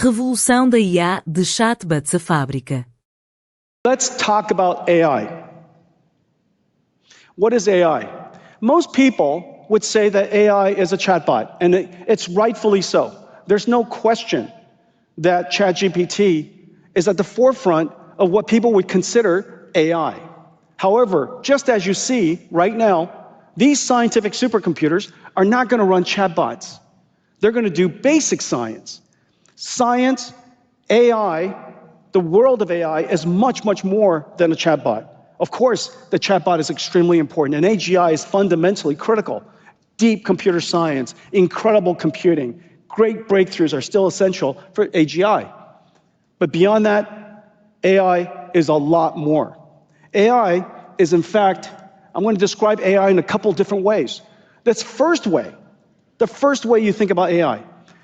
Revolução da IA de Chatbots a Fábrica. Let's talk about AI. What is AI? Most people would say that AI is a chatbot, and it's rightfully so. There's no question that ChatGPT is at the forefront of what people would consider AI. However, just as you see right now, these scientific supercomputers are not going to run chatbots. They're going to do basic science. Science, AI, the world of AI is much, much more than a chatbot. Of course, the chatbot is extremely important, and AGI is fundamentally critical. Deep computer science, incredible computing, great breakthroughs are still essential for AGI. But beyond that, AI is a lot more. AI is, in fact, I'm going to describe AI in a couple different ways. The first way you think about AI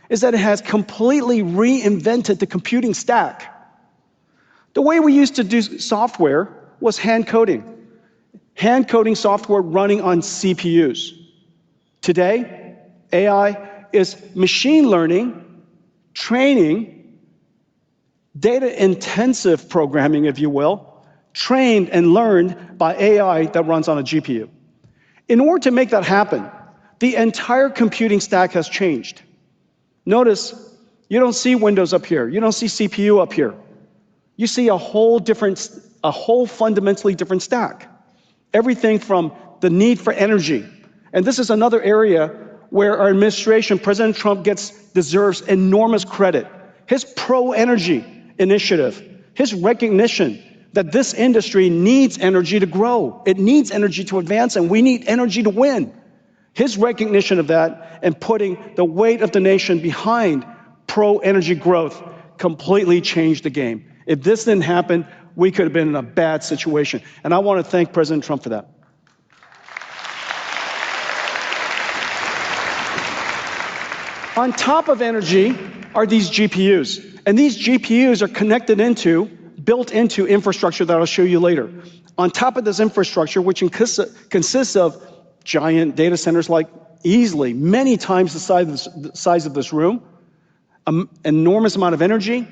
is that it has completely reinvented the computing stack. The way we used to do software was hand coding software running on CPUs. Today, AI is machine learning, training, data-intensive programming, if you will, trained and learned by AI that runs on a GPU. In order to make that happen, the entire computing stack has changed. Notice, you don't see Windows up here. You don't see CPU up here. You see a whole fundamentally different stack. Everything from the need for energy. And this is another area where our administration, President Trump, deserves enormous credit. His pro-energy initiative, his recognition that this industry needs energy to grow. It needs energy to advance, and we need energy to win. His recognition of that and putting the weight of the nation behind pro-energy growth completely changed the game. If this didn't happen, we could have been in a bad situation. And I want to thank President Trump for that. On top of energy are these GPUs. And these GPUs are built into infrastructure that I'll show you later. On top of this infrastructure, which consists of giant data centers like easily many times the size of this room, an enormous amount of energy,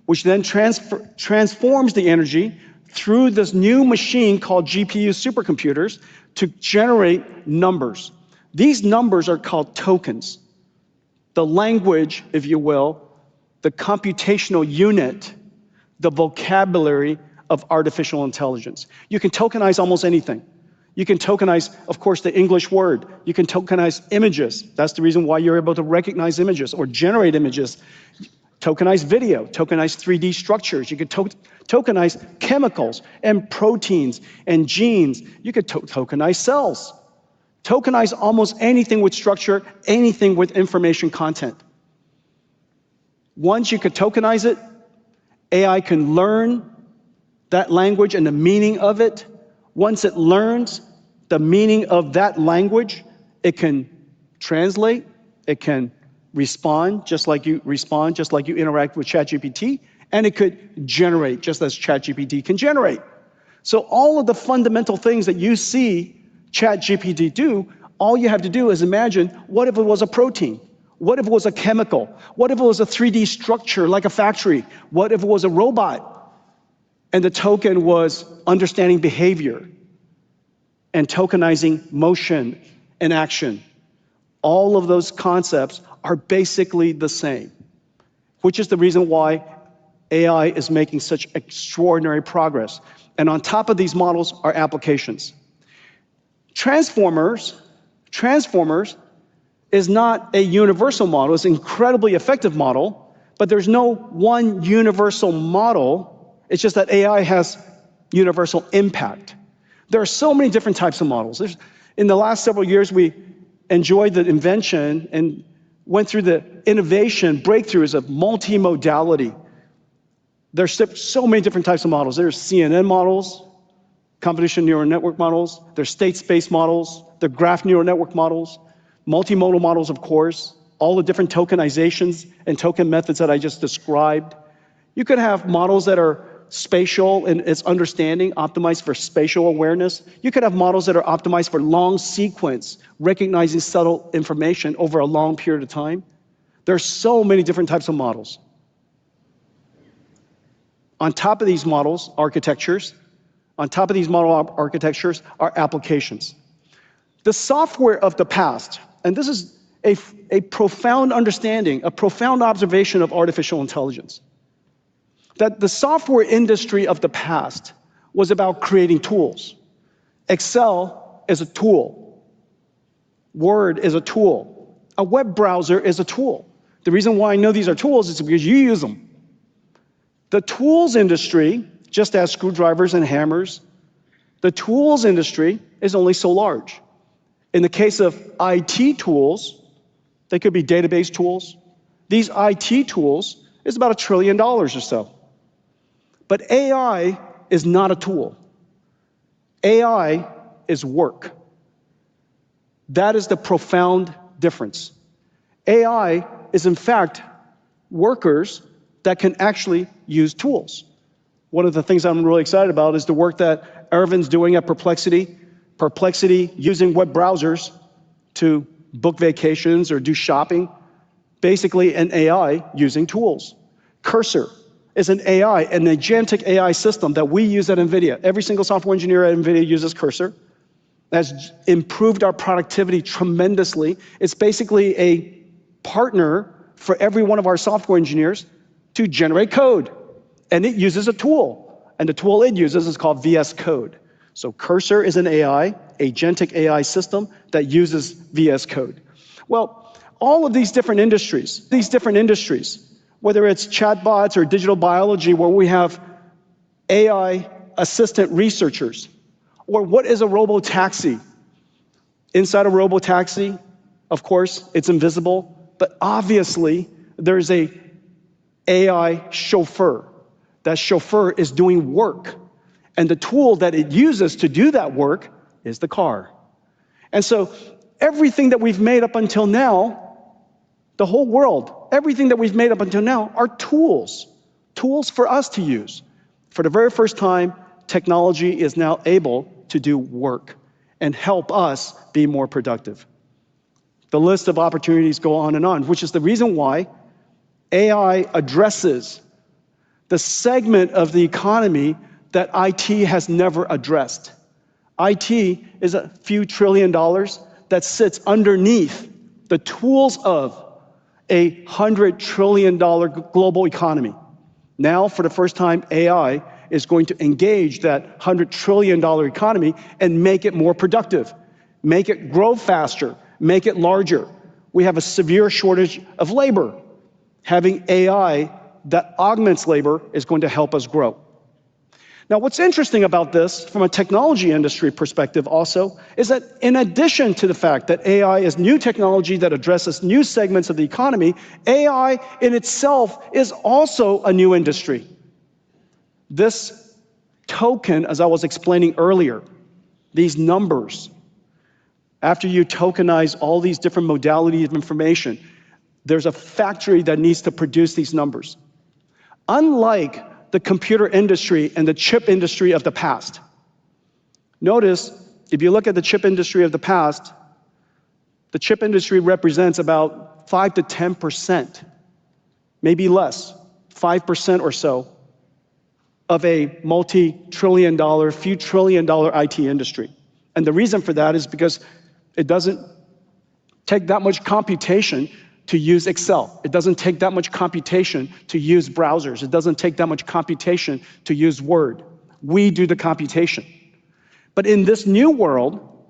which then transforms the energy through this new machine called GPU supercomputers to generate numbers. These numbers are called tokens. The language, if you will, the computational unit, the vocabulary of artificial intelligence. You can tokenize almost anything. You can tokenize, of course, the English word. You can tokenize images. That's the reason why you're able to recognize images or generate images. Tokenize video, tokenize 3D structures. You could tokenize chemicals and proteins and genes. You could tokenize cells. Tokenize almost anything with structure, anything with information content. Once you could tokenize it, AI can learn that language and the meaning of it. Once it learns the meaning of that language, it can translate, it can respond just like you interact with ChatGPT, and it could generate just as ChatGPT can generate. So all of the fundamental things that you see ChatGPT do, all you have to do is imagine, what if it was a protein? What if it was a chemical? What if it was a 3D structure like a factory? What if it was a robot? And the token was understanding behavior and tokenizing motion and action. All of those concepts are basically the same, which is the reason why AI is making such extraordinary progress. And on top of these models are applications. Transformers is not a universal model. It's an incredibly effective model, but there's no one universal model. It's just that AI has universal impact. There are so many different types of models. In the last several years, we enjoyed the invention and went through the innovation breakthroughs of multimodality. There's so many different types of models. There's CNN models, convolutional neural network models, there's state space models, there are graph neural network models, multimodal models, of course, all the different tokenizations and token methods that I just described. You could have models that are spatial in its understanding, optimized for spatial awareness. You could have models that are optimized for long sequence, recognizing subtle information over a long period of time. There are so many different types of models. On top of these models, architectures, on top of these model architectures are applications. The software of the past, and this is a profound understanding, a profound observation of artificial intelligence, that the software industry of the past was about creating tools. Excel is a tool. Word is a tool. A web browser is a tool. The reason why I know these are tools is because you use them. The tools industry, just as screwdrivers and hammers, the tools industry is only so large. In the case of IT tools, they could be database tools. These IT tools is about $1 trillion or so. But AI is not a tool. AI is work. That is the profound difference. AI is, in fact, workers that can actually use tools. One of the things I'm really excited about is the work that Ervin's doing at Perplexity. Perplexity using web browsers to book vacations or do shopping. Basically an AI using tools. Cursor is an AI, an agentic AI system that we use at NVIDIA. Every single software engineer at NVIDIA uses Cursor. That's improved our productivity tremendously. It's basically a partner for every one of our software engineers to generate code. And it uses a tool. And the tool it uses is called VS Code. So Cursor is an AI, agentic AI system that uses VS Code. Well, all of these different industries, whether it's chatbots or digital biology where we have AI assistant researchers, or what is a robo-taxi? Inside a robo-taxi, of course, it's invisible, but obviously there's a AI chauffeur. That chauffeur is doing work. And the tool that it uses to do that work is the car. And so everything that we've made up until now, the whole world, everything that we've made up until now are tools. Tools for us to use. For the very first time, technology is now able to do work and help us be more productive. The list of opportunities go on, which is the reason why AI addresses the segment of the economy that IT has never addressed. IT is a few $1 trillion that sits underneath the tools of a $100 trillion global economy. Now, for the first time, AI is going to engage that $100 trillion economy and make it more productive, make it grow faster, make it larger. We have a severe shortage of labor. Having AI that augments labor is going to help us grow. Now, what's interesting about this from a technology industry perspective also is that in addition to the fact that AI is new technology that addresses new segments of the economy, AI in itself is also a new industry. This token, as I was explaining earlier, these numbers, after you tokenize all these different modalities of information, there's a factory that needs to produce these numbers. Unlike the computer industry and the chip industry of the past. Notice, if you look at the chip industry of the past, the chip industry represents about 5 to 10%, maybe less, 5% or so, of a multi-trillion dollar, few trillion dollar IT industry. And the reason for that is because it doesn't take that much computation to use Excel. It doesn't take that much computation to use browsers. It doesn't take that much computation to use Word. We do the computation. But in this new world,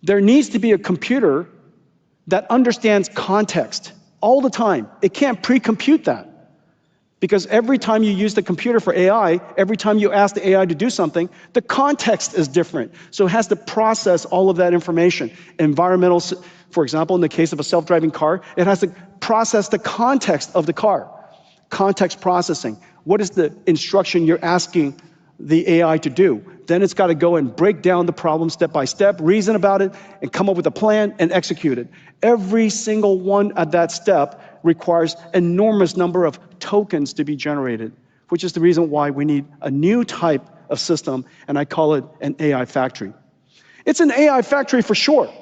there needs to be a computer that understands context all the time. It can't pre-compute that. Because every time you use the computer for AI, every time you ask the AI to do something, the context is different. So it has to process all of that information. Environmental, for example, in the case of a self-driving car, it has to process the context of the car. Context processing. What is the instruction you're asking the AI to do? Then it's got to go and break down the problem step by step, reason about it, and come up with a plan and execute it. Every single one at that step requires enormous number of tokens to be generated, which is the reason why we need a new type of system, and I call it an AI factory. It's an AI factory for sure.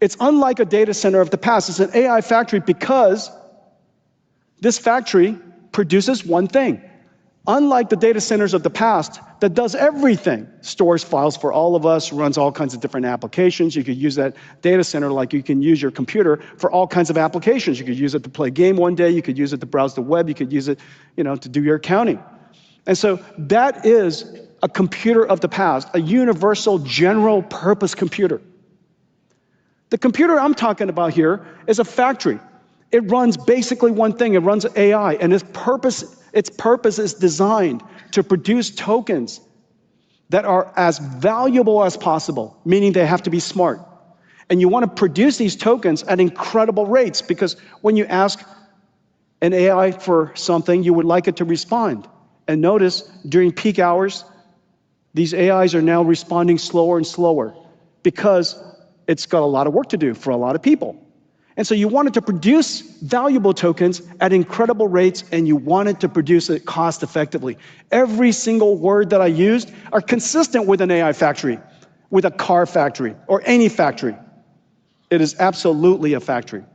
It's unlike a data center of the past. It's an AI factory because this factory produces one thing. Unlike the data centers of the past that does everything, stores files for all of us, runs all kinds of different applications. You could use that data center like you can use your computer for all kinds of applications. You could use it to play a game one day, you could use it to browse the web, you could use it, to do your accounting. And so that is a computer of the past, a universal general purpose computer. The computer I'm talking about here is a factory. It runs basically one thing, it runs AI, and its purpose is designed to produce tokens that are as valuable as possible, meaning they have to be smart. And you want to produce these tokens at incredible rates, because when you ask an AI for something, you would like it to respond. And notice, during peak hours, these AIs are now responding slower and slower because it's got a lot of work to do for a lot of people. And so you want it to produce valuable tokens at incredible rates, and you want it to produce it cost effectively. Every single word that I used are consistent with an AI factory, with a car factory, or any factory. It is absolutely a factory.